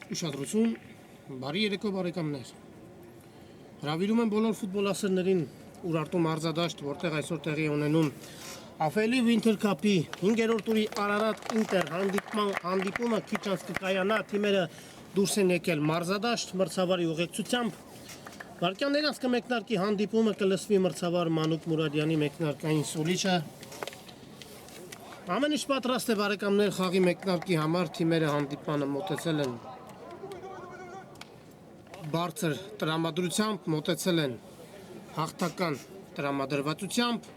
Ուշադրություն, բարի երեկո բարեկամներ։ Հրավիրում եմ բոլոր ֆուտբոլասերներին Ուրարտու մարզադաշտ, որտեղ այսօր տեղի ունենում AFL Winter Cup-ի 5-րդ տուրի Արարատ Ինտեր հանդիպումը քիչ անց կկայանա, թիմերը դուրս են եկել մարզադաշտ մրցավարի ուղեկցությամբ։ Վարքյաններ անց կմեկնարկի հանդիպումը, կլսվի մրցավար Մանուկ Մուրադյանի մեկնարկային սուլիչը։ Ամեն ինչ պատրաստ է բարեկամներ խաղի մեկնարկի համար, թիմերը հանդիպանը մոտեցել են բարձր տրամադրությամբ, մոտեցել են հաղթական տրամադրվածությամբ։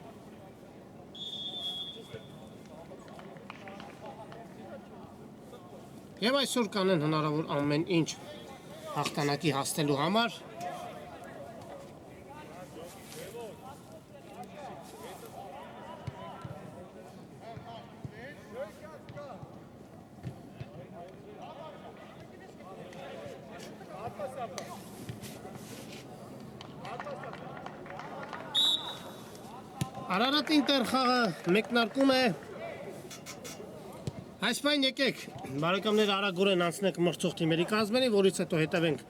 Եվ այսօր կանեն հնարավոր ամեն ինչ հաղթանակի հասնելու համար։ Արարատ Ինտեր խաղը մեկնարկում է։ Այսպայն եկեք, բարեկամներ արագորեն անցնենք մրցող թիմերի կազմերին, որից հետո հետևենք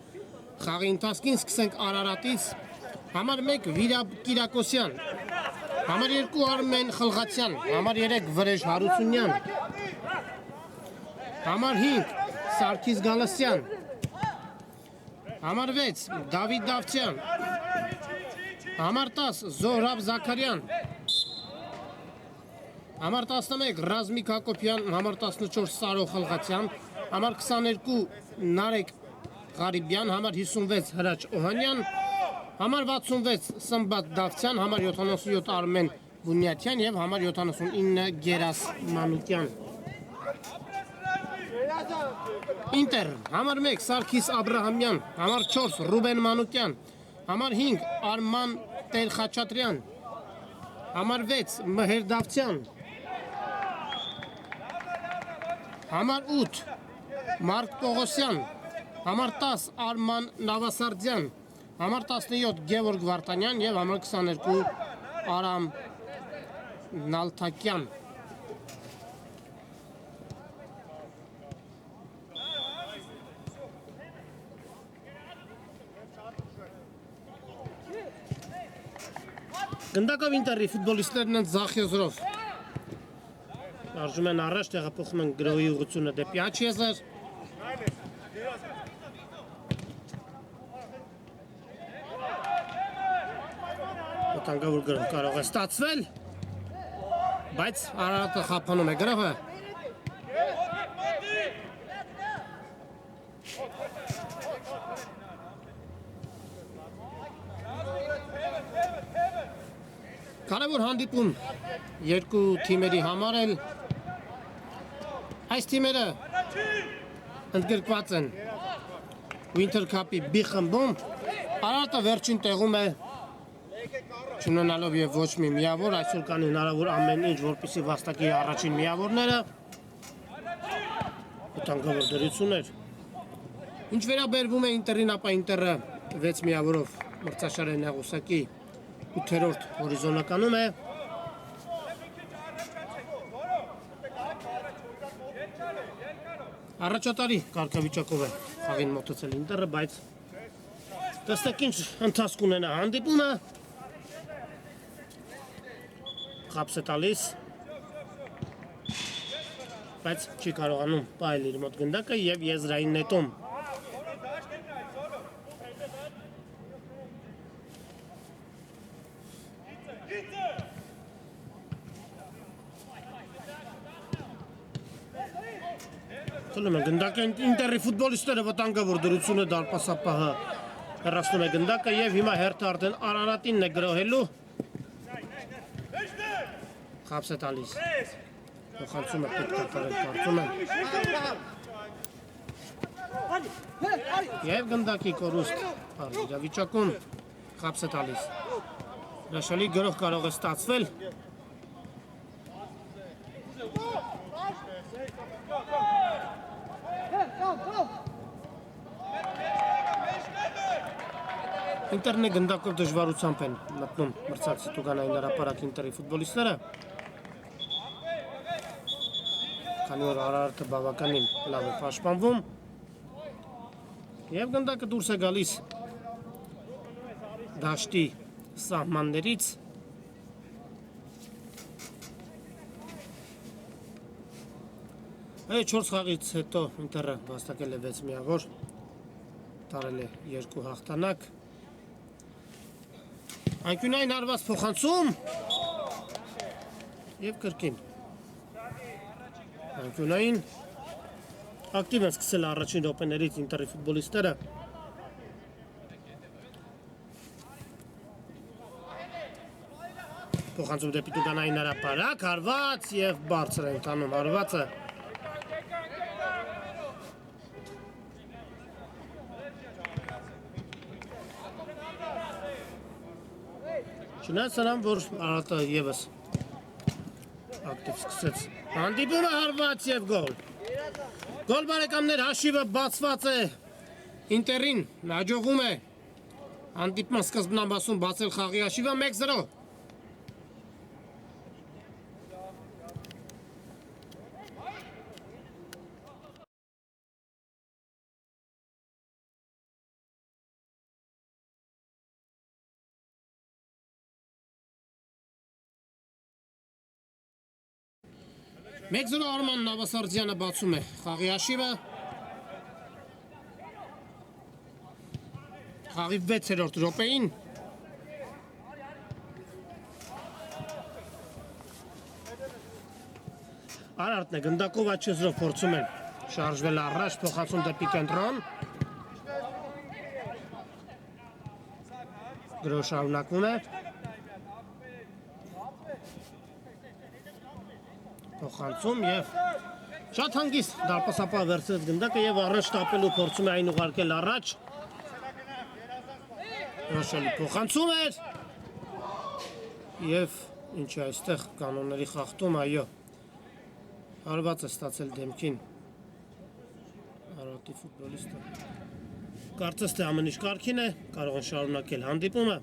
խաղի ընթացքին, սկսենք Արարատից։ Համար 1 Վիրաբ Կիրակոսյան, համար 2 Արմեն Խլղացյան, համար 3 Վրեժ Հարությունյան, համար 5 Սարգիս Գալստյան, համար 6 Դավիթ Դավթյան, համար 10 Զոհրաբ Զաքարյան, համար 11 Ռազմիկ Հակոբյան, համար 14 Սարո Խլղացյան, համար 22 Նարեկ Ղարիբյան, համար 56 Հրաչ Օհանյան, համար 66 Սմբատ Դավթյան, համար 77 Արմեն Բունյաթյան և համար 79 Գերաս Մանուկյան։ Ինտեր, համար 1 Սարգիս Աբրահամյան, համար 4 Ռուբեն Մանուկյան, համար 5 Արման Տեր-Խաչատրյան, համար 6 Մհեր Դավթյան, համար 8 Մարկ Պողոսյան, համար 10 Արման Նավասարդյան, համար 17 Գևորգ Վարդանյան և համար 22 Արամ Նալթակյան։ Գնդակով Ինտերի ֆուտբոլիստներն են ձախ եզրով։ Արժում են առաջ, տեղափոխում են գրոհի ուղղությունը դեպի աջ եզր։ Վտանգավոր գրոհ կարող է ստացվել, բայց Արարատը խափանում է գրոհը։ Կարևոր հանդիպում երկու թիմերի համար էլ։ Այս թիմերը ընդգրկված են Winter Cup-ի B խմբում։ Արարատը վերջին տեղում է, չունենալով և ոչ մի միավոր, այսօր կան հնարավոր ամեն ինչ, որպեսզի վաստակի առաջին միավորները։ Վտանգավոր դրություններ։ Ինչ վերաբերվում է Ինտերին, ապա Ինտերը 6 միավորով մրցաշար է նեղուսակի 8-րդ հորիզոնականում է։ Առաջատարի կարգավիճակով է խաղին մոտեցել Ինտերը, բայց տեսնեք ինչ ընթացք ունենա հանդիպումը։ Խապս է տալիս, բայց չի կարողանում պահել իր մոտ գնդակը և եզրային նետում։ Թվում է գնդակը Ինտերի ֆուտբոլիստները վտանգավոր դրությունը դարպասապահը հեռացնում է գնդակը և հիմա հերթը արդեն Արարատինն է գրոհելու։ Խապս է տալիս, փոխանցումը պետք է կարել կարծում եմ։ Եվ գնդակի կորուստ իրավիճակում խապս է տալիս։ Հրաշալի գրոհ կարող է ստացվել։ Ինտերն է գնդակով դժվարությամբ են մտնում մրցակցի տուգանային հրապարակ Ինտերի ֆուտբոլիստները։ Քանի որ Արարատը բավականին լավ է պաշտպանվում։ Եվ գնդակը դուրս է գալիս դաշտի սահմաններից։ Այդ 4 խաղից հետո Ինտերը վաստակել է 6 միավոր, տարել է 2 հաղթանակ։ Անկյունային հարված փոխանցում և կրկին։ Անկյունային ակտիվ են սկսել առաջին րոպեներից Ինտերի ֆուտբոլիստները։ Փոխանցում դեպի տուգանային հրապարակ, հարված և բարձր է ընթանում հարվածը։ Չնայած նրան, որ Արարատը ևս ակտիվ սկսեց հանդիպումը, հարված և գոլ։ Գոլ բարեկամներ, հաշիվը բացված է Ինտերին, հաջողում է հանդիպման սկզբնամասում բացել խաղի հաշիվը 1-0։ Մեկ 0 Արման Նավասարդյանը բացում է խաղի հաշիվը։ Խաղի 6-րդ րոպեին Արարատն է գնդակով աչեզրով փորձում է շարժվել առաջ, փոխանցում դեպի կենտրոն։ Գրո շարունակվում է։ Փոխանցում և շատ հանգիստ դարպասապահ վերցրեց գնդակը և առաջ տապելու փորձում է այն ուղարկել առաջ։ Հրաշալի փոխանցում էր և ինչ է այստեղ կանոնների խախտում, այո, հարված է ստացել դեմքին Արարատի ֆուտբոլիստը։ Կարծես թե ամեն ինչ կարգին է, կարող են շարունակել հանդիպումը։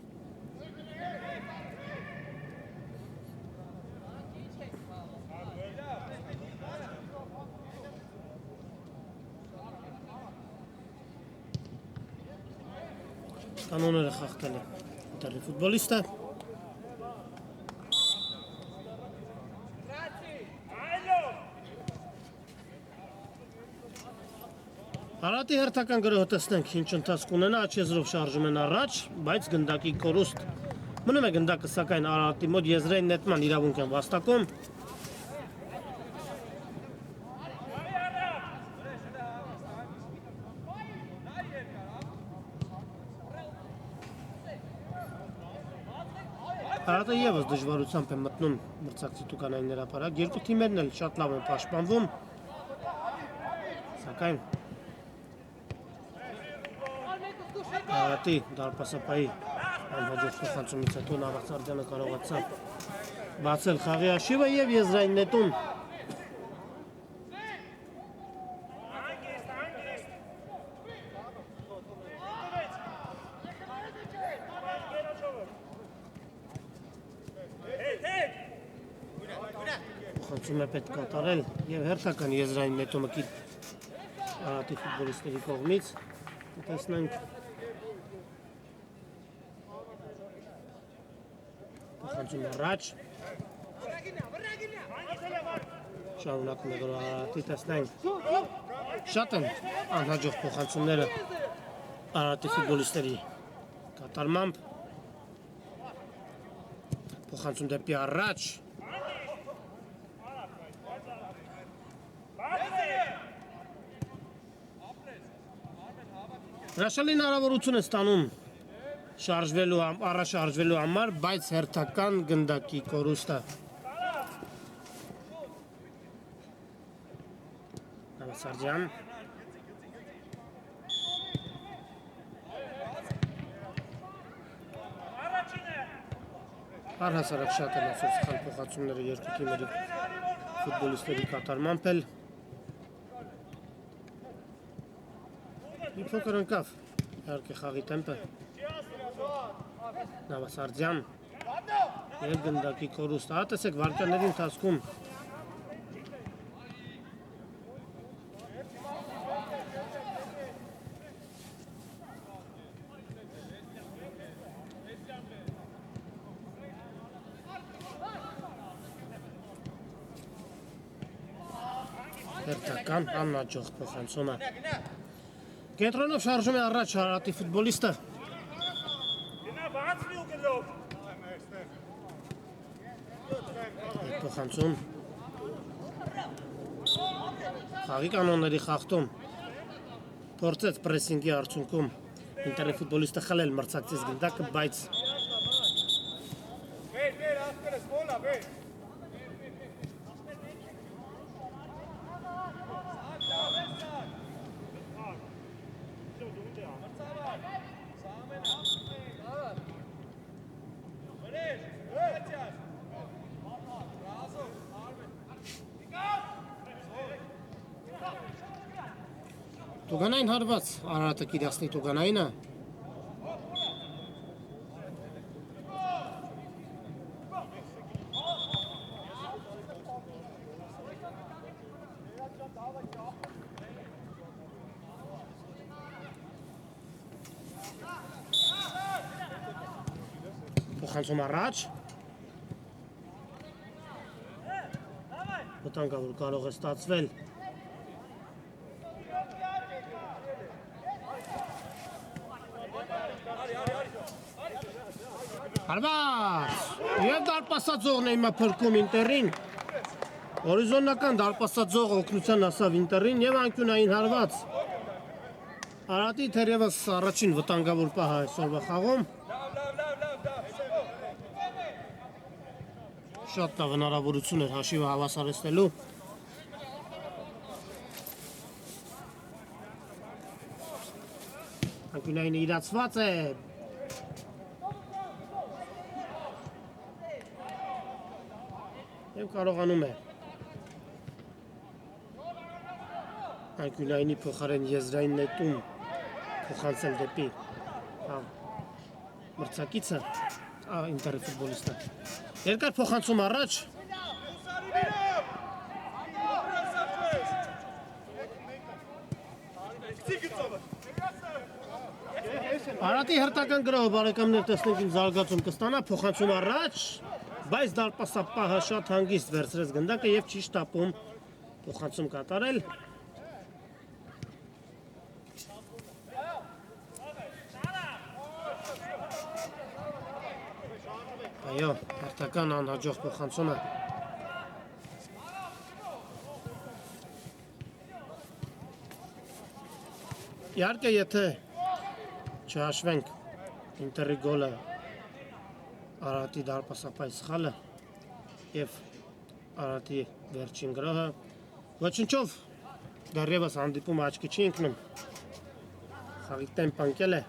Կանոնները խախտել է Ինտերի ֆուտբոլիստը։ Արարատի հերթական գրոհը տեսնենք ինչ ընթացք ունենա, աչեզրով շարժում են առաջ, բայց գնդակի կորուստ մնում է գնդակը, սակայն Արարատի մոտ եզրային նետման իրավունք են վաստակում։ Արարատը ևս դժվարությամբ է մտնում մրցակցի տուգանային հրապարակ, երկու թիմերն էլ շատ լավ են պաշտպանվում, սակայն Արարատի դարպասապահի անհաջող փոխանցումից հետո Նավասարդյանը կարողացավ բացել խաղի հաշիվը և եզրային նետում փոխանցում է պետք կատարել և հերթական եզրային նետումը Արարատի ֆուտբոլիստների կողմից տեսնենք։ Փոխանցում առաջ։ Շարունակում է Արարատի, տեսնենք։ Շատ են անհաջող փոխանցումները Արարատի ֆուտբոլիստների կատարմամբ։ Փոխանցում դեպի առաջ։ Հրաշալի հնարավորություն է ստանում առաջ շարժվելու համար, բայց հերթական գնդակի կորուստը։ Նավասարդյան։ Առհասարակ շատ են ասում սխալ փոխանցումները երկու թիմերի ֆուտբոլիստների կատարմամբ էլ։ Մի փոքր ընկավ իհարկե խաղի տեմպը։ Նավասարդյան և գնդակի կորուստ։ Ահա տեսեք վայրկյանների ընթացքում Հերթական անհաջող փոխանցումը։ Կենտրոնով շարժում է առաջ Արարատի ֆուտբոլիստը։ Փոխանցում։ Խաղի կանոնների խախտում։ Փորձեց պրեսինգի արդյունքում Ինտերի ֆուտբոլիստը խլել մրցակցից գնդակը, բայց Տուգանային հարված Արարատը կիրասնի Տուգանայինը։ Փոխանցում առաջ։ Վտանգավոր կարող է ստացվել։ Հարված! Եվ դարպասաձողն է հիմա փրկում Ինտերին։ Հորիզոնական դարպասաձող օգնության ասավ Ինտերին և անկյունային հարված։ Արարատի թերևս առաջին վտանգավոր պահը այսօրվա խաղում։ Շատ լավ հնարավորություն էր հաշիվը հավասարեցնելու։ Անկյունայինը իրացված է։ Եվ կարողանում է անկյունայինի փոխարեն եզրային նետում փոխանցել դեպի մրցակիցը Ինտերի ֆուտբոլիստը։ Երկար փոխանցում առաջ։ Արարատի հերթական գրոհը բարեկամներ տեսնենք ինչ զարգացում կստանա, փոխանցում առաջ, բայց դարպասապահը շատ հանգիստ վերցրեց գնդակը և չի շտապում փոխանցում կատարել։ Այո, հերթական անհաջող փոխանցումը։ Իհարկե, եթե չհաշվենք Ինտերի գոլը Արարատի դարպասապահի սխալը և Արարատի վերջին գրոհը, ոչնչով դեռևս հանդիպումը աչքի չի ընկնում։ Խաղի տեմպը ընկել է։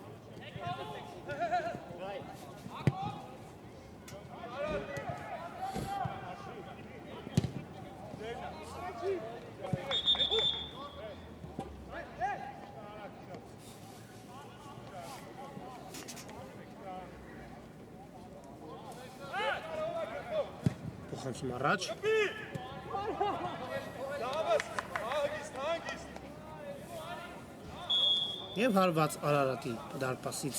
Փոխանցում առաջ։ Եվ հարված Արարատի դարպասից։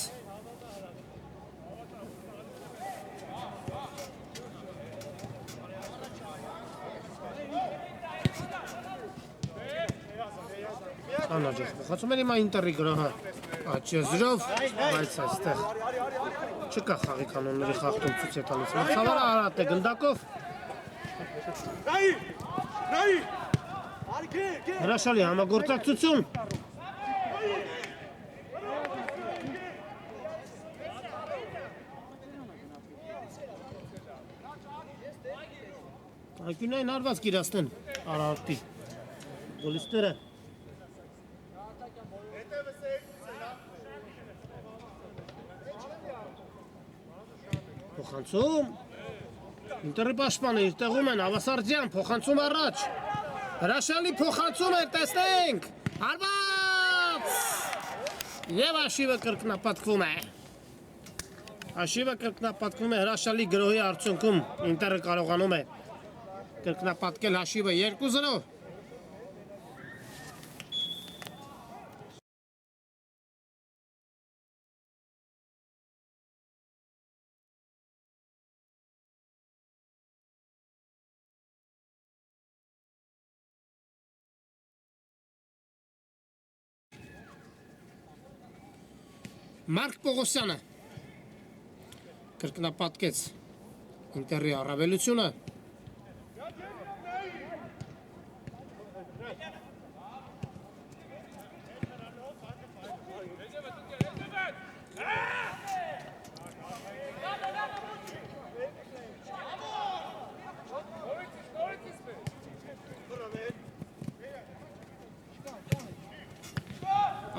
Անհաջող փոխանցում էր հիմա Ինտերի գրոհը աջ եզրով, բայց այստեղ չկա խաղի կանոնների խախտում ցույց է տալիս։ Մրցավարը Արարատ է գնդակով։ Հրաշալի համագործակցություն։ Անկյունային հարված կիրասնեն Արարատի ֆուտբոլիստները։ Փոխանցում։ Ինտերի պաշտպանը իր տեղում են, Ավասարդյան, փոխանցում առաջ։ Հրաշալի փոխանցում էր, տեսնենք։ Հարված! Եվ հաշիվը կրկնապատկվում է։ Հաշիվը կրկնապատկվում է հրաշալի գրոհի արդյունքում։ Ինտերը կարողանում է կրկնապատկել հաշիվը 2-0։ Մարկ Պողոսյանը կրկնապատկեց Ինտերի առավելությունը։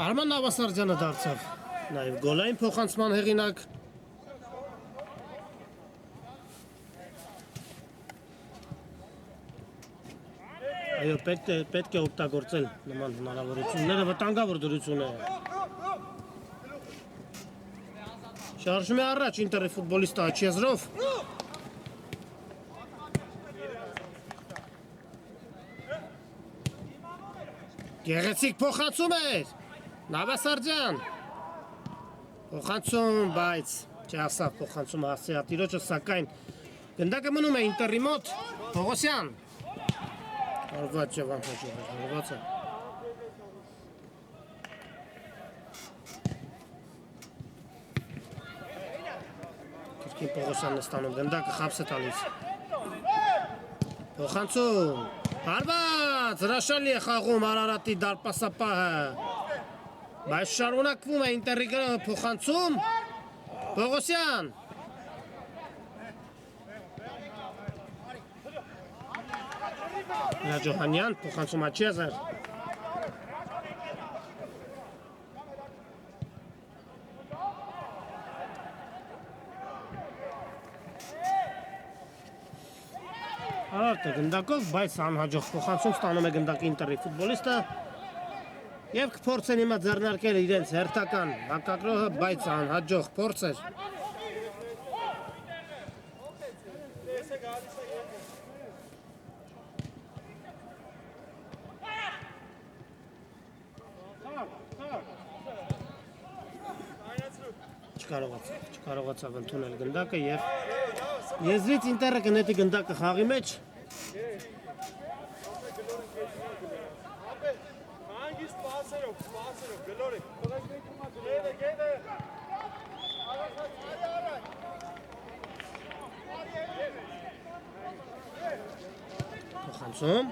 Արման Նավասարդյանը դարձավ նաև գոլային փոխանցման հեղինակ։ Այո, պետք է օգտագործել նման հնարավորությունները, վտանգավոր դրություն է։ Շարժում է առաջ Ինտերի ֆուտբոլիստը Աչեզրով։ Գեղեցիկ փոխանցում էր Նավասարդյան։ Փոխանցում, բայց չհասավ փոխանցումը հասցեատիրոջը, սակայն գնդակը մնում է Ինտերի մոտ։ Պողոսյան։ Հարված Ջավան հաջող էր, հարվածը։ Կրկին Պողոսյանն է ստանում, գնդակը խաբս է տալիս։ Փոխանցում, հարված, հրաշալի է խաղում Արարատի դարպասապահը։ Բայց շարունակվում է Ինտերի փոխանցում, Պողոսյան։ Ջոհանյան, փոխանցում Աչեզեր։ Արարտը գնդակով, բայց անհաջող փոխանցում ստանում է գնդակի Ինտերի ֆուտբոլիստը և կփորձեն հիմա ձեռնարկել իրենց հերթական հակակրողը, բայց անհաջող փորձ էր։ Չկարողացավ ընդունել գնդակը և եզրից Ինտերը կնետի գնդակը խաղի մեջ։ Փոխանցում։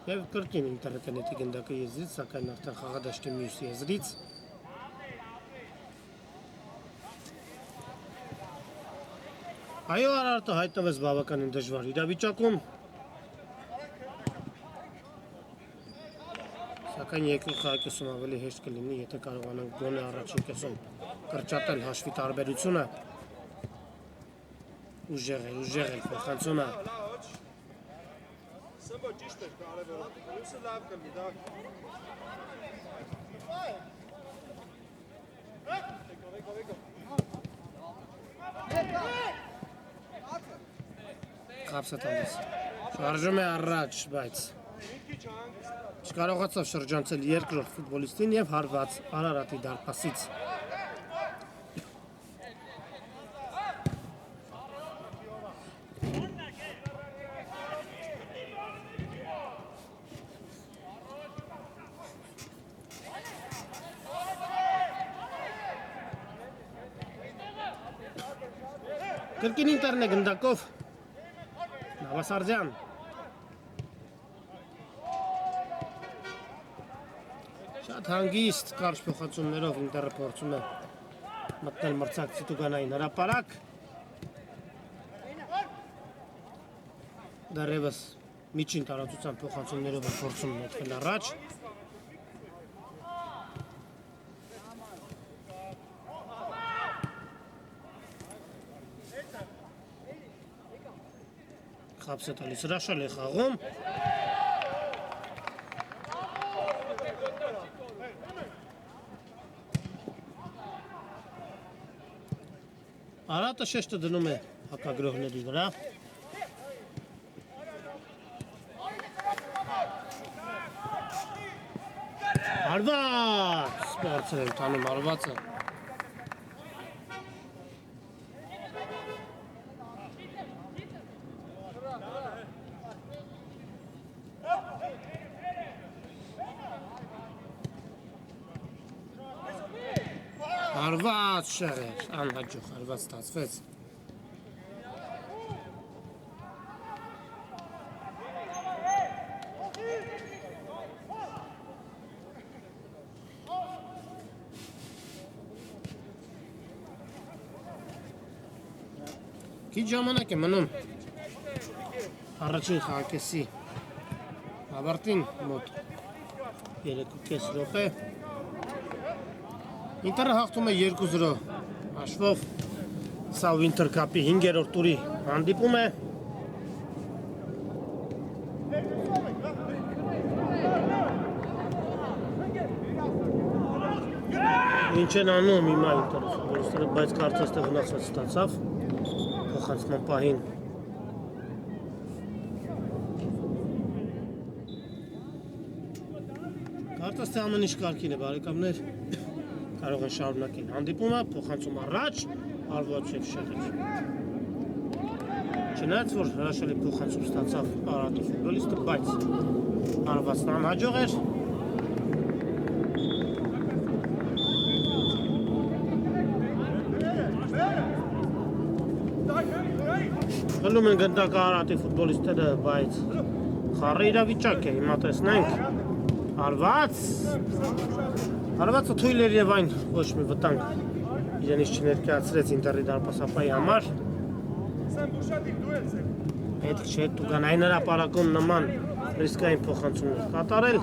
Եվ կրկին Ինտերը կնետի գնդակը եզրից, սակայն արդեն խաղադաշտի մյուս եզրից։ Այո, Արարատը հայտնվեց բավականին դժվար իրավիճակում։ Սակայն երկրի խաղի կեսում ավելի հեշտ կլինի, եթե կարողանանք գոնե առաջին կեսում կրճատել հաշվի տարբերությունը։ Ուժեղ է փոխանցումը։ Սմբո ճիշտ էր կարևորը, ուսը լավ կլի, դա։ Խաբս է տալիս, շարժում է առաջ, բայց չկարողացավ շրջանցել երկրորդ ֆուտբոլիստին և հարված Արարատի դարպասից։ Կրկին Ինտերն է գնդակով, Նավասարդյան։ Շատ հանգիստ կարճ փոխանցումներով Ինտերը փորձում է մտնել մրցակ Ցիտուգանային հրապարակ։ Դեռևս միջին տարածության փոխանցումներով է փորձում մտնել առաջ։ Խաբս է տալիս, հրաշալի է խաղում։ Արարատը շեշտը դնում է հակագրողների վրա։ Հարված, բարձր է ընթանում հարվածը։ Արված շեղեր, անհաջող, արված ստացվեց։ Քիչ ժամանակ է մնում առաջին խաղակեսի ավարտին մոտ 3.5 րոպե։ Ինտերը հաղթում է 2-0 հաշվով։ Սա Winter Cup-ի 5-րդ տուրի հանդիպում է։ Ինչ են անում հիմա Ինտերը ֆուտբոլիստները, բայց կարծես թե վնասված ստացավ փոխանցման պահին։ Կարծես թե ամեն ինչ կարգին է, բարեկամներ, կարող են շարունակել հանդիպումը, փոխանցում առաջ, Արվացիև շեղեր։ Չնայած որ հրաշալի փոխանցում ստացավ Արարատի ֆուտբոլիստը, բայց Արվացն անհաջող էր։ Խլում են գնդակը Արարատի ֆուտբոլիստները, բայց խառը իրավիճակ է, հիմա տեսնենք։ Արվածը թույլ էր և այն ոչ մի վտանգ իրենից չներկայացրեց Ինտերի դարպասապայի համար։ Պետք չէ տուգանային հրապարակում նման ռիսկային փոխանցումներ կատարել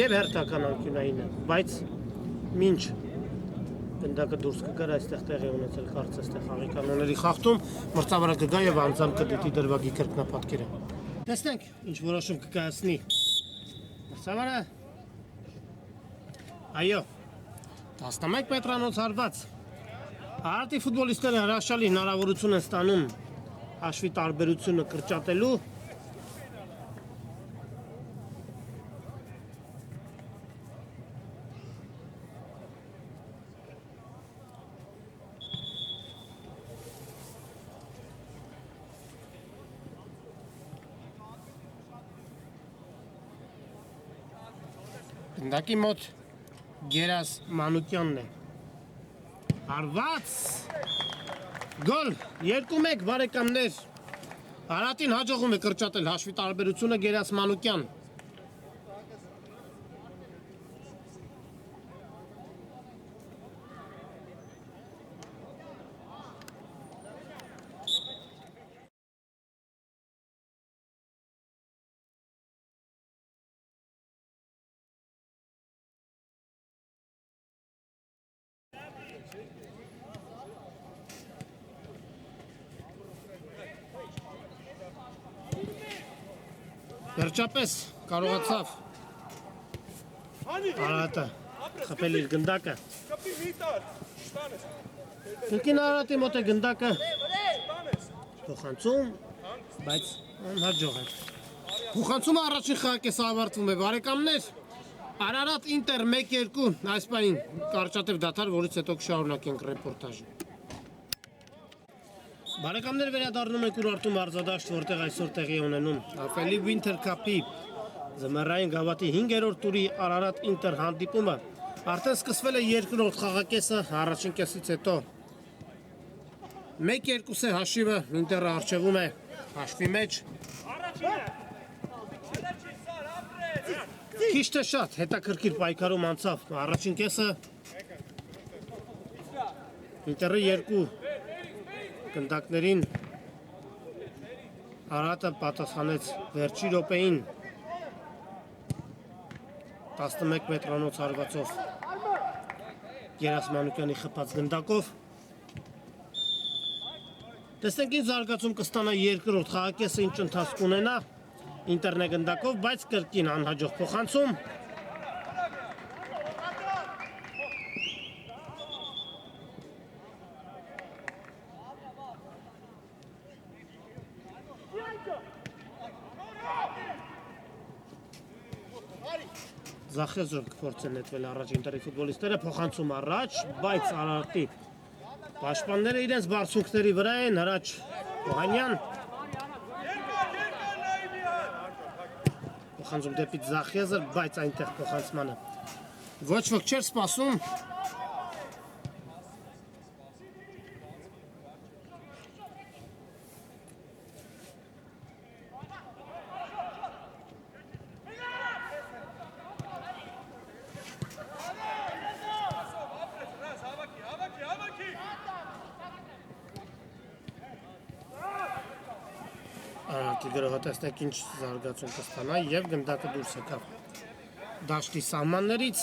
և հերթական անկյունային է, բայց մինչ գնդակը դուրս կգար, այստեղ տեղի ունեցել կարծես թե խաղի կանոնների խախտում, մրցավարը կգա և անձամբ կդիտի դրվագի կրկնապատկերը։ Տեսնենք, ինչ որոշում կկայացնի մրցավարը։ Այո, 11 մետրանոց հարված։ Արարատի ֆուտբոլիստները հրաշալի հնարավորություն են ստանում հաշվի տարբերությունը կրճատելու։ Գնդակի մոտ Գերաս Մանուկյանն է։ Արված գոլ 2-1 բարեկամներ։ Արարատին հաջողում է կրճատել հաշվի տարբերությունը Գերաս Մանուկյան։ Վերջապես կարողացավ Արարատը խփել իր գնդակը։ Կրկին Արարատի մոտ է գնդակը փոխանցում, բայց անհաջող է։ Փոխանցումը առաջին խաղակեսը ավարտվում է, բարեկամներ։ Արարատ Ինտեր 1-2 այս պահին կարճատև դադար, որից հետո կշարունակենք ռեպորտաժը։ Բարեկամներ, վերադառնում ենք Ուրարտու մարզադաշտ, որտեղ այսօր տեղի է ունենում AFL Winter Cup-ի ձմեռային գավաթի 5-րդ տուրի Արարատ Ինտեր հանդիպումը։ Արդեն սկսվել է երկրորդ խաղակեսը, առաջին կեսից հետո 1-2 է հաշիվը, Ինտերը առջևում է հաշվի մեջ։ Քիչ թե շատ հետաքրքիր պայքարում անցավ առաջին կեսը։ Ինտերը 2 գնդակներին Արարատը պատասխանեց վերջի րոպեին 11 մետրանոց հարվածով Գերաս Մանուկյանի խփած գնդակով։ Տեսնենք ինչ զարգացում կստանա երկրորդ խաղակեսը, ինչ ընթացք կունենա Ինտերն է գնդակով, բայց կրկին անհաջող փոխանցում։ Զախեզրով կփորձեն նետվել առաջ Ինտերի ֆուտբոլիստները, փոխանցում առաջ, բայց Արարատի պաշտպանները իրենց բարձունքների վրա են, առաջ Օհանյան։ Փոխանցում դեպի Զախեզր, բայց այնտեղ փոխանցմանը Ոչ ոք չէր սպասում։ Արարատի գրողը տեսնեք ինչ զարգացում կստանա և գնդակը դուրս եկավ դաշտի սահմաններից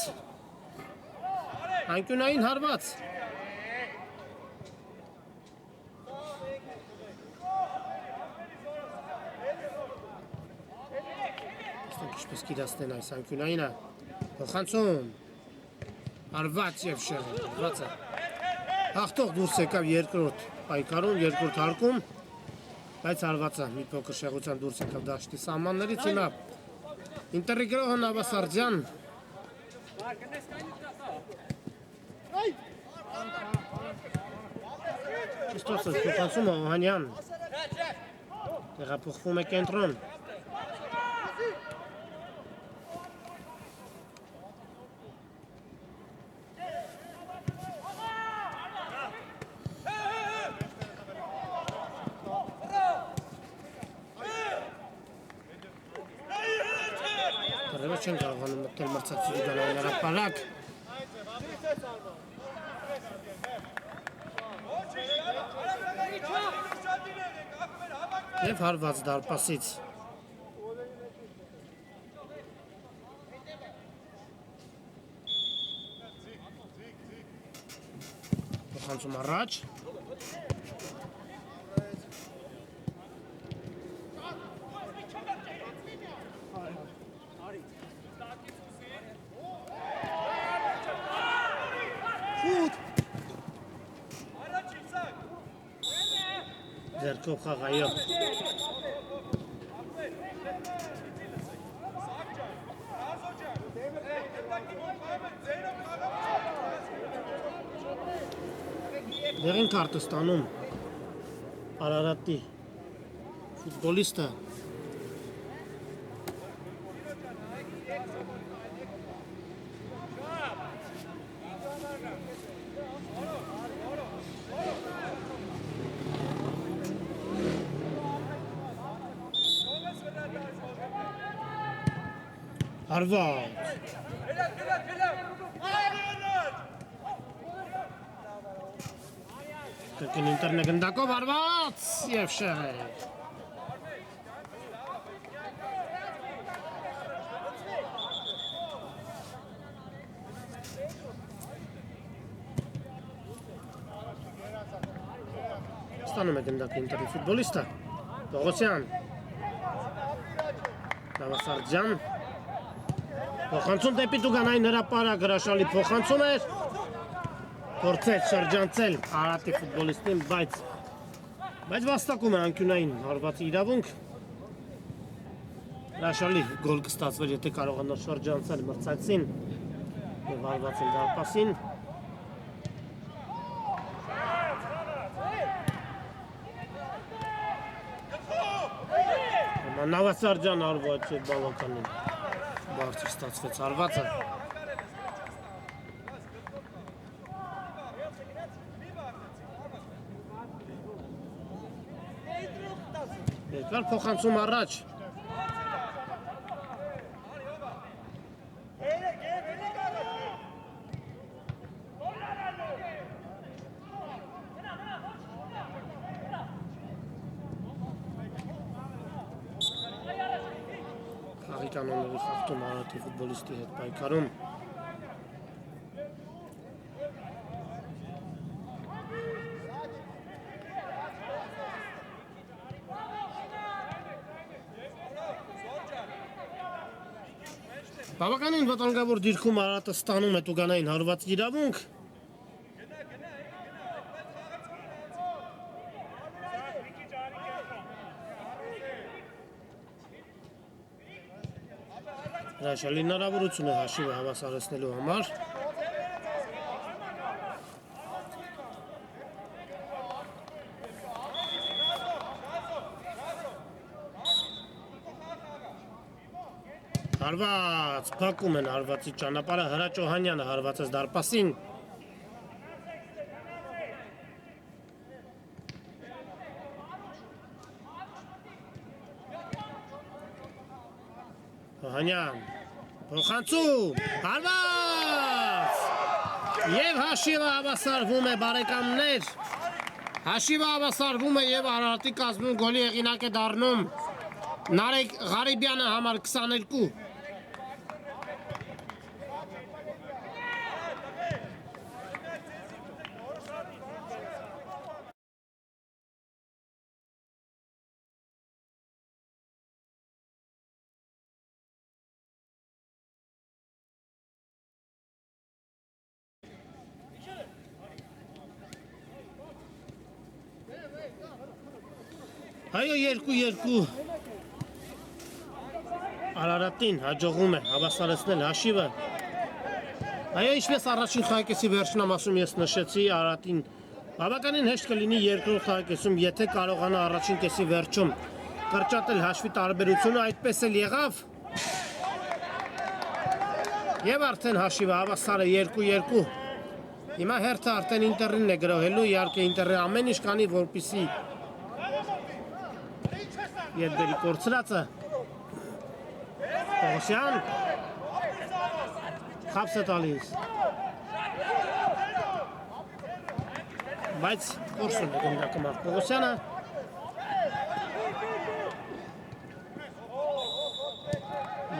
անկյունային հարված տեսնենք ինչպես կիրացնեն այս անկյունայինը փոխանցում հարված և շեղը հաղթող դուրս եկավ երկրորդ պայքարում, երկրորդ հարկում բայց հարվածը մի փոքր շեղության դուրս եկավ դաշտի սահմաններից հիմա Ինտերի գրողը Նավասարդյան Քրիստոսը փոխանցում է Օհանյան տեղափոխվում է կենտրոն չեն կարողանում մտնել մրցակցի գանային հրապարակ և հարված դարպասից փոխանցում առաջ Ձերքով խաղայով Դեղին քարտը ստանում Արարատի ֆուտբոլիստը Հարված Կրկին ինտերն է գնդակով հարված և շեղեր Ստանում է գնդակը ինտերի ֆուտբոլիստը Պողոսյան Նավասարդյան Փոխանցում դեպի տուգանային հրապարակ հրաշալի փոխանցում էր Փորձեց շրջանցել Արարատի ֆուտբոլիստին, բայց վաստակում է անկյունային հարվածի իրավունք Հրաշալի գոլ կստացվեր, եթե կարողանար շրջանցել մրցակցին և հարվածել դարպասին Նավասարդյան հարված չէ բավականին Բարձր ստացվեց հարվածը Երկար փոխանցում առաջ Խաղի կանոնների խախտում Արարատի ֆուտբոլիստի հետ պայքարում Բավականին վտանգավոր դիրքում Արարատը ստանում է տուգանային հարված իրավունք Հրաշալի հնարավորություն է հաշիվը հավասարեցնելու համար Հարված, փակում են հարվածի ճանապարհը Հրաչ Օհանյանը հարվածեց դարպասին։ Օհանյան, փոխանցում, հարված։ Եվ հաշիվը հավասարվում է բարեկամներ։ Հաշիվը հավասարվում է եւ Արարատի կազմում գոլի հեղինակ է դառնում Նարեկ Ղարիբյանը համար 22։ Այո 2-2 Արարատին հաջողում է հավասարեցնել հաշիվը։ Այո ինչպես առաջին խաղակեսի վերջնամասում ես նշեցի Արարատին բավականին հեշտ կլինի երկրորդ խաղակեսում, եթե կարողանա առաջին կեսի վերջում կրճատել հաշվի տարբերությունը, այդպես էլ եղավ։ Եվ արդեն հաշիվը հավասար է 2-2։ Հիմա հերթը արդեն Ինտերին է գրոհելու, իհարկե Ինտերը ամեն ինչ կանի, որպեսզի Եդբերի կորցրածը Պողոսյան խապս է տալիս բայց կորսում է գնդակը Մարկ Պողոսյանը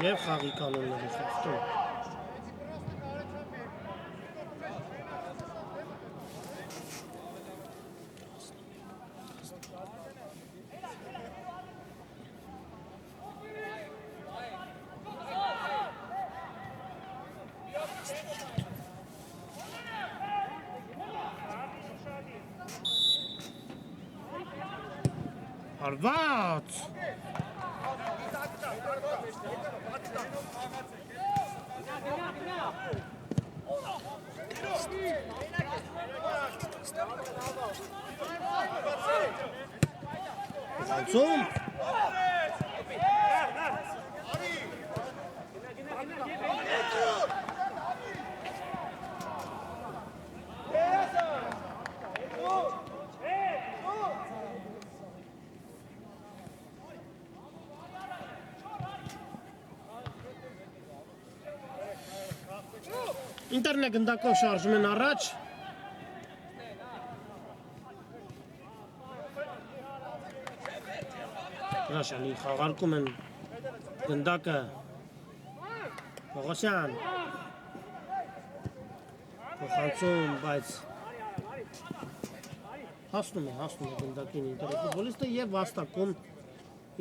և խաղի կանոնների խախտում Հարված Անցում Ինտերն է գնդակով շարժում են առաջ Հրաշալի խաղարկում են գնդակը Պողոսյան Փոխանցում, բայց հասնում է գնդակին Ինտերի ֆուտբոլիստը և վաստակում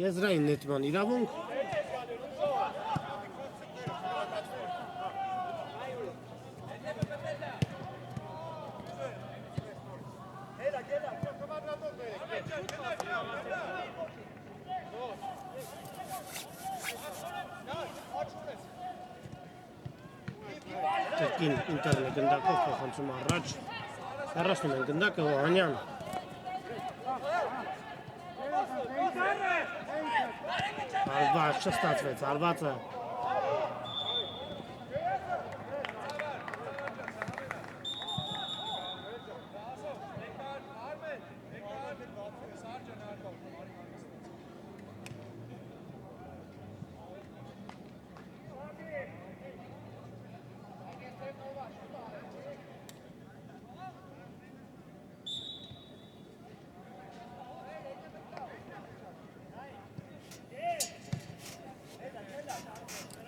եզրային նետման իրավունք Կրկին Ինտերն է գնդակով փոխանցում առաջ հեռացնում են գնդակը Օհանյան Հարված չստացվեց Հարվածը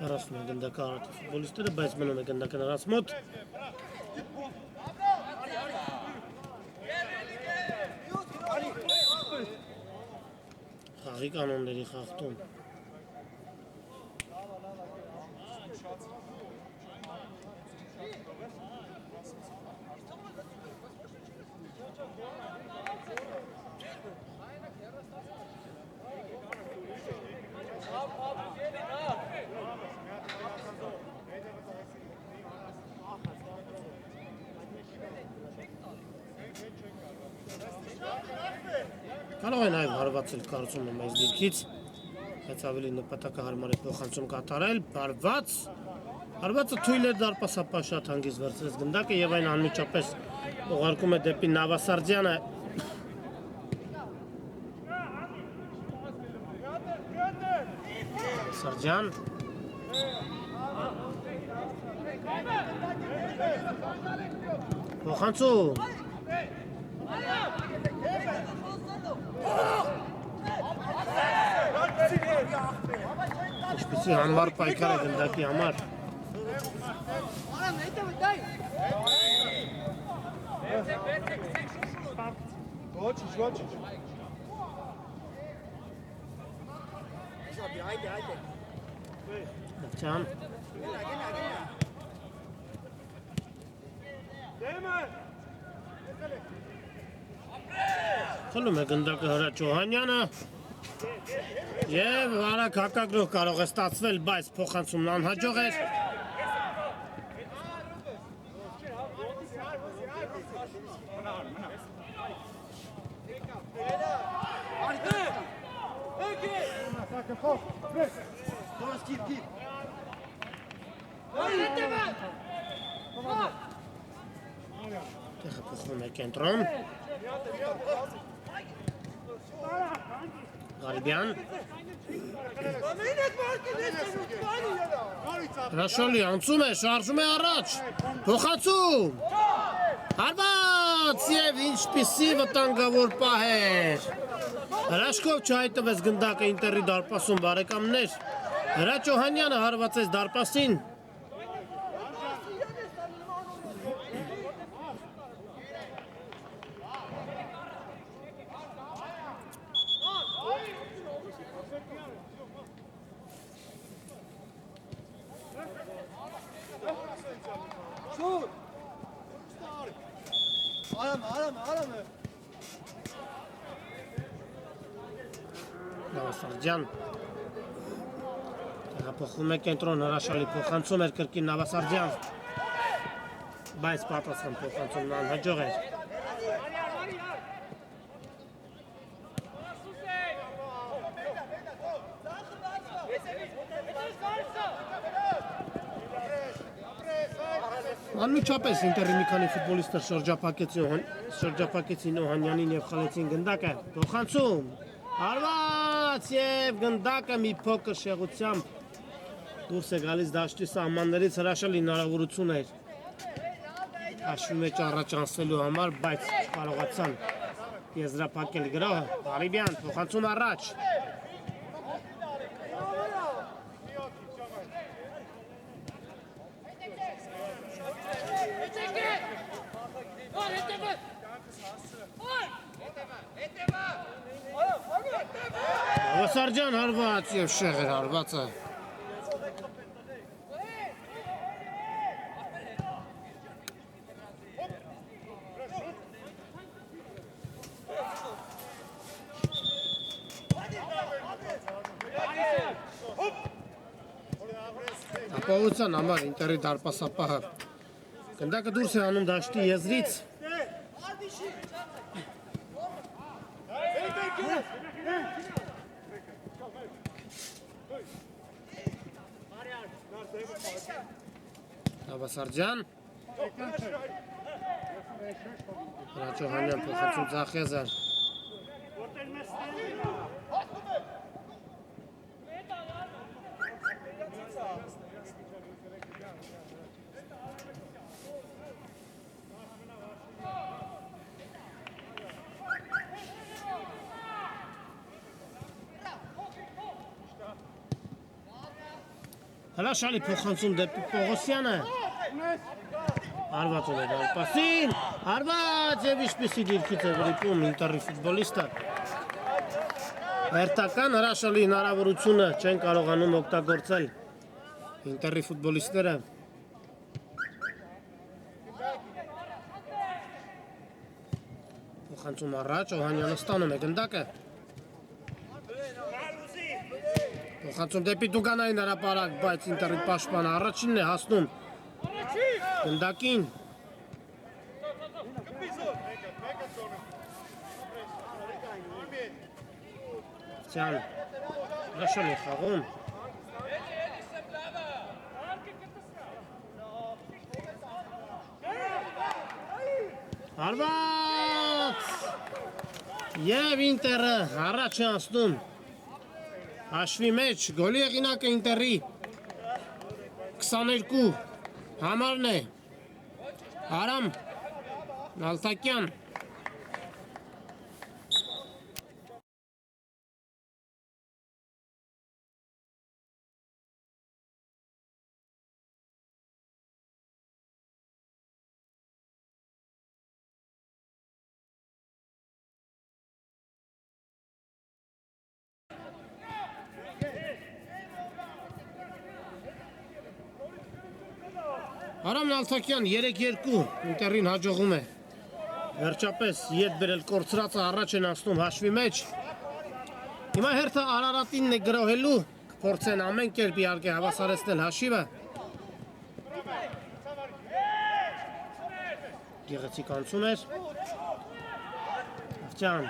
Հեռացնում են գնդակը Արարատի ֆուտբոլիստները, բայց մնում է գնդակը նրանց մոտ Խաղի կանոնների խախտում Կարող է նաև հարվածել կարծում եմ այս դիրքից Բայց ավելի նպատակահարմար է փոխանցում կատարել, Հարվածը թույլ էր դարպասապահ շատ հանգիստ վերցրեց գնդակը եւ այն անմիջապես ուղարկում է դեպի Նավասարդյանը։ Սարդյան փոխանցում Ինչպիսի հանվար պայքար է գնդակի համար Ոչինչ Դավթյան Խլում է գնդակը Հրաչ Օհանյանը Եվ արագ հակագրող կարող է ստացվել, բայց փոխանցումն անհաջող էր Տեղը փոխվում է կենտրոն Գարիբյան Հրաշալի անցում է, շարժում է առաջ Փոխանցում Հարված և ինչպիսի վտանգավոր պահ էր Հրաշքով չհայտվեց գնդակը ինտերի դարպասում բարեկամներ Հրաչ Օհանյանը հարվածեց դարպասին Նավասարդյան Տեղափոխվում է կենտրոն հրաշալի փոխանցում էր կրկին Նավասարդյան Բայց պատասխան փոխանցումն անհաջող էր Անմիջապես ինտերի մի քանի ֆուտբոլիստներ շրջափակեցին Օհանյանին և խլեցին գնդակը Փոխանցում Հարված և գնդակը մի փոքր շեղությամբ դուրս է գալիս դաշտի սահմաններից հրաշալի հնարավորություն էր հաշվի մեջ առաջ անցնելու համար, բայց չկարողացան եզրափակել գրոհը Գարիբյան փոխանցում առաջ Նավասարդյան հարված և շեղ էր հարվածը Ապահովության համար ինտերի դարպասապահը գնդակը դուրս է անում դաշտի եզրից Նավասարդյան Հրաչ Օհանյան փոխանցում Ձախեզար Հրաշալի փոխանցում դեպի Պողոսյանը Հարված ունի դարպասին Հարված և ինչպիսի դիրքից է վրիպում ինտերի ֆուտբոլիստը Հերթական հրաշալի հնարավորությունը չեն կարողանում օգտագործել ինտերի ֆուտբոլիստները Փոխանցում առաջ Օհանյանը ստանում է գնդակը Փոխանցում դեպի Դուգանային հրապարակ, բայց ինտերի պաշտպանը առաջինն է հասնում գնդակին Հրաշալի խաղում։ Հարված և ինտերը առաջ է անցնում հաշվի մեջ գոլի եղինակը ինտերի 22 համարն է Արամ Նալթակյան Արամ Նալթակյան 3-2 ինտերին հաջողում է վերջապես ետ բերել կորցրածը առաջ են անցնում հաշվի մեջ հիմա հերթը Արարատինն է գրոհելու կփորձեն ամեն կերպ իհարկե հավասարեցնել հաշիվը գեղեցիկ անցում էր Աղջան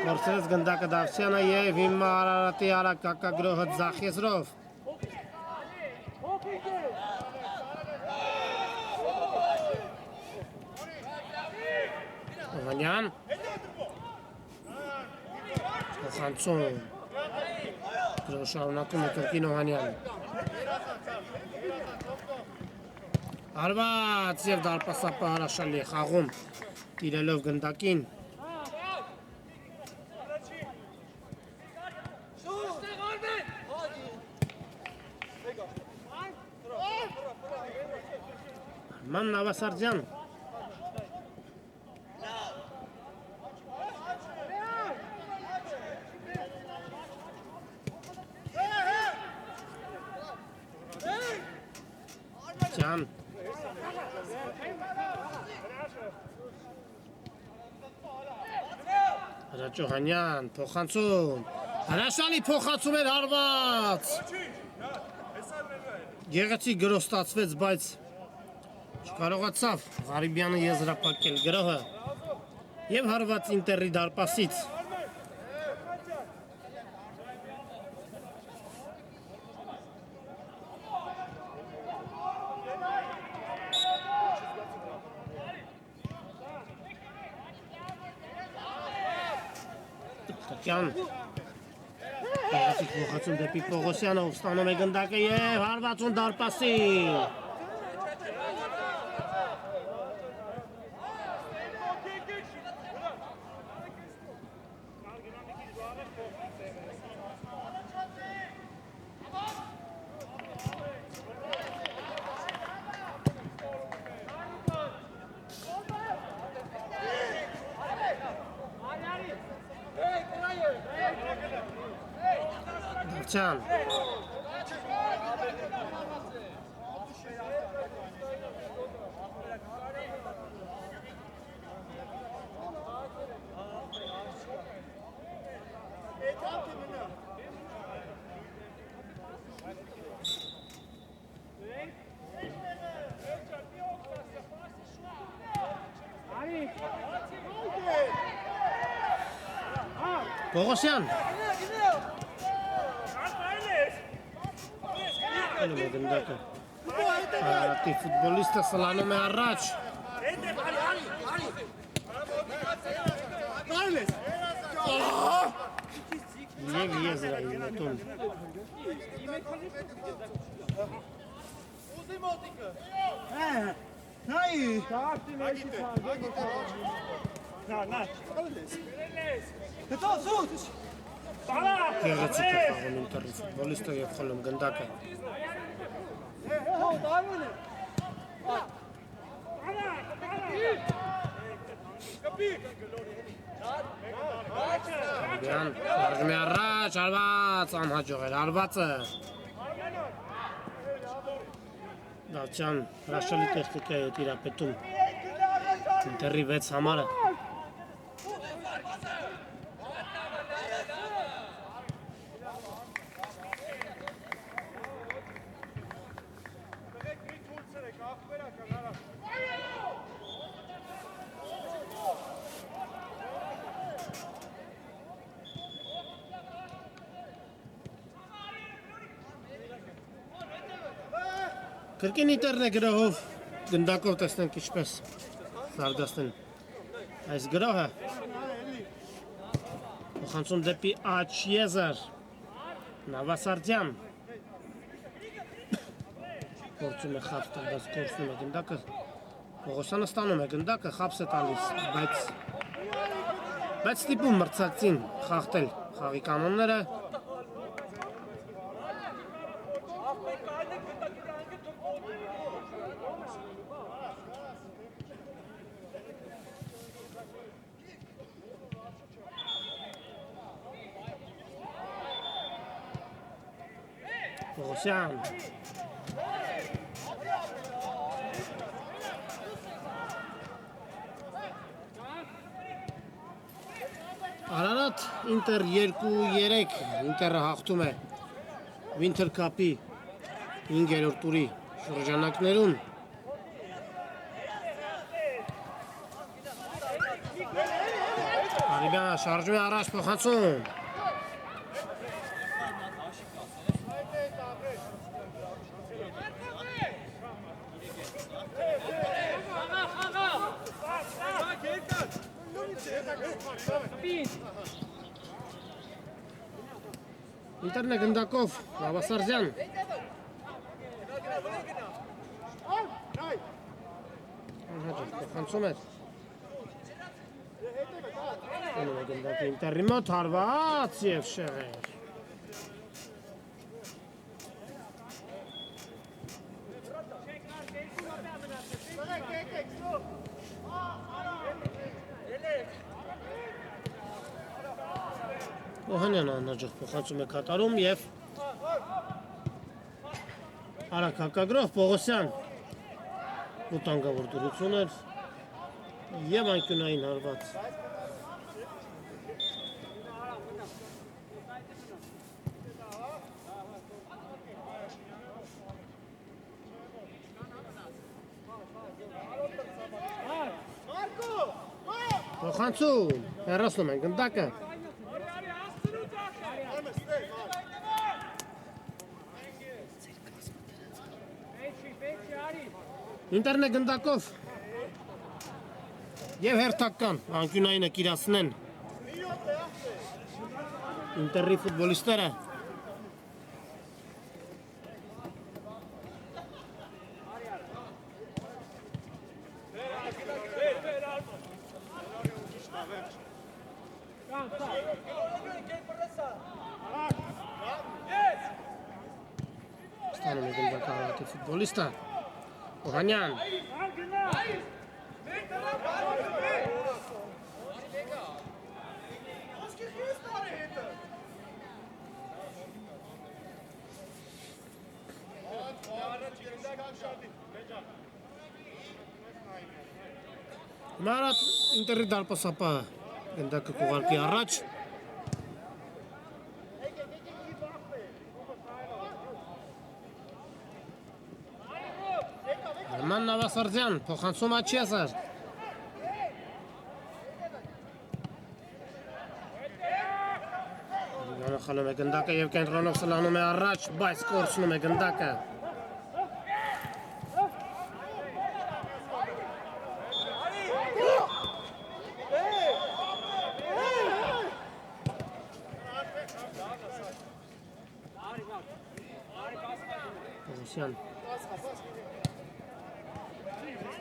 կորցրեց գնդակը Դավթյանը և հիմա Արարատի արագ կակագրոհը ձախ եզրով Օհանյան Խանցում Շարունակում է կրկին Օհանյան Հարված և դարպասապը հրաշալի է խաղում տիրելով գնդակին Ման Նավասարդյան Ջան Հրաճոհանյան փոխանցում հրաշալի փոխանցում էր հարված Գեղեցիկ գրոհ ստացվեց բայց չկարողացավ Ղարիբյանը եզրափակել գրոհը և հարված ինտերի դարպասից Տակյան Գեղեցիկ փոխանցում դեպի Պողոսյանով ստանում է գնդակը և հարվածուն դարպասի Դավթյան Պողոսյան Ալում է գնդակը Արարատի ֆուտբոլիստը սլանում է առաջ Եվ եզրային նետում Գեղեցիկ է խաղում ինտերի ֆուտբոլիստը և խլում գնդակը Ղարիբյան հարգում է առաջ հարված անհաջող էր հարվածը Դավթյան հրաշալի տեխնիկա է տիրապետում ինտերի 6 համարը Կրկին Ինտերն է գրահով գնդակով տեսնենք ինչպես զարգացնեն այս գրահը փոխանցում դեպի Աչիեզար Նավասարդյան փորձում է խապս տալ, բայց կորցնում է գնդակը Պողոսյանը ստանում է գնդակը, խապս է տալիս, բայց ստիպում մրցակցին խախտել խաղի կանոնները Պողոսյան Արարատ Ինտեր 2-3 Ինտերը հաղթում է Winter Cup-ի 5-րդ տուրի շրջանակներում Արիբյանը շարժում է առաջ փոխանցում Ինտերն է գնդակով Նավասարդյան Փոխանցում էր Ինտերի մոտ հարված և շեղեր Օհանյանը անհաջող փոխանցում է կատարում և արագ հակագրով Պողոսյան ուտանգավոր դրություն էր և անկյունային հարված Փոխանցում հեռացնում են գնդակը Ինտերն է գնդակով և հերթական անկյունայինը կիրացնեն Ինտերի ֆուտբոլիստերը Ստանում է գնդակը հարատի ֆուտբոլիստը Օհանյան Մարատ Ինտերի դարպասապահը գնդակը կուղարկի առաջ Արման Նավասարդյան, փոխանցում Աչիեզար Արիբյանը խլում է գնդակը և կենտրոնով սլանում է առաջ, բայց կորցնում է գնդակը Պողոսյան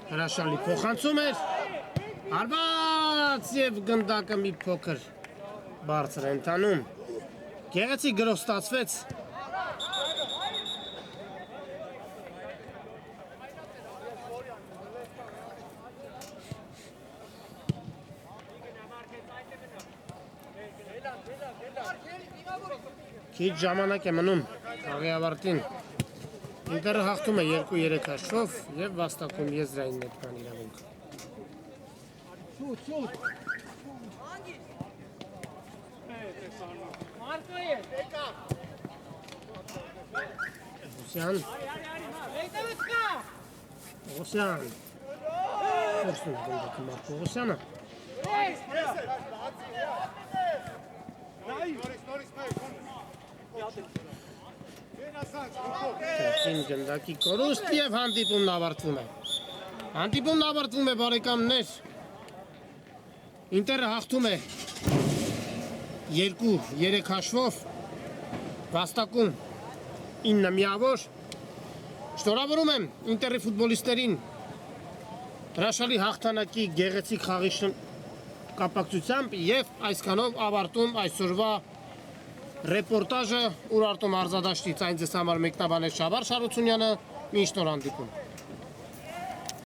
Հրաշալի փոխանցում էր Արված և գնդակը մի փոքր բարձր ընթանում Գեղեցիկ գրով ստացվեց Քիչ ժամանակ է մնում խաղի ավարտին Ինտերը հաղթում է 2-3 հաշվով և վաստակում եզրային նետման իրավունք Պողոսյան Պողոսյան Փորձում է գնդակը Մարկ Պողոսյանը Թերթին գնդակի կորուստ և հանդիպումն ավարտվում է։ Հանդիպումն ավարտվում է բարեկամներ։ Ինտերը հաղթում է 2-3 հաշվով, վաստակում 9 միավոր։ Շնորհավորում եմ Ինտերի ֆուտբոլիստերին հրաշալի հաղթանակի գեղեցիկ խաղի կապակցությամբ և այսքանով ավարտում այսօրվա ռեպորտաժը Ուրարտու մարզադաշտից այն ձեզ համար մեկնաբանեց Շավարժ Հարությունյանը, մինչ նոր հանդիպում։